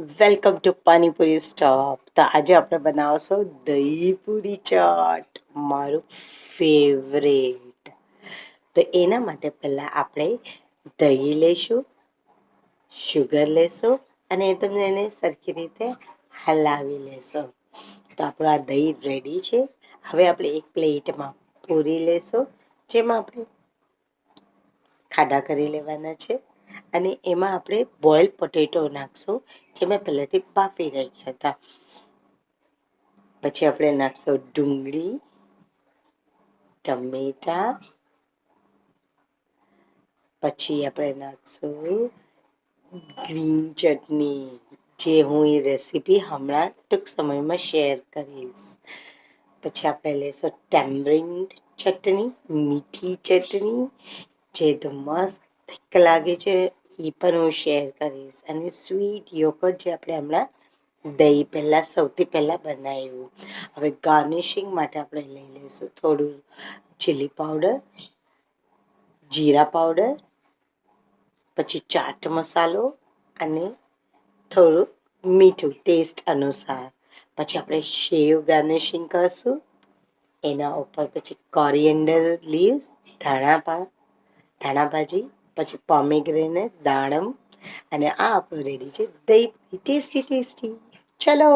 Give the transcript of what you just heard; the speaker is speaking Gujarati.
Welcome to panipuri stop. તો આજે આપણે બનાવશું દહીં પૂરી ચાટ, મારું ફેવરેટ. તો એના માટે પહેલાં આપણે દહીં લઈશું, શુગર લેશું અને તમને એને સરખી રીતે હલાવી લેશું. તો આપણું આ દહીં રેડી છે. હવે આપણે એક પ્લેટમાં પૂરી લેશું, જેમાં આપણે ખાડા કરી લેવાના છે અને એમાં આપણે બોઇલ પોટેટો નાખશું, જે મેં પહેલેથી બાફી રાખ્યા હતા. પછી આપણે નાખશું ડુંગળી, ટમેટા, પછી આપણે નાખશું ગ્રીન ચટણી, જે હું એ રેસીપી હમણાં ટૂંક સમયમાં શેર કરીશ. પછી આપણે લઈશું ટેમ્બરિંડ ચટણી, મીઠી ચટણી, જે તો મસ્ત થીક લાગે છે, એ પણ હું શેર કરીશ. અને સ્વીટ યોગર્ટ, જે આપણે હમણાં દહીં સૌથી પહેલાં બનાવ્યું. હવે ગાર્નિશિંગ માટે આપણે લઈ લઈશું થોડું ચીલી પાવડર, જીરા પાવડર, પછી ચાટ મસાલો અને થોડું મીઠું ટેસ્ટ અનુસાર. પછી આપણે સેવ ગાર્નિશિંગ કરશું. એના ઉપર પછી કોરિએન્ડર લીવ્સ, ધાણાભાજી, પછી પોમેગ્રેનેટ, દાડમ, અને આ આપણું રેડી છે દહીં ટેસ્ટી ટેસ્ટી. ચલો.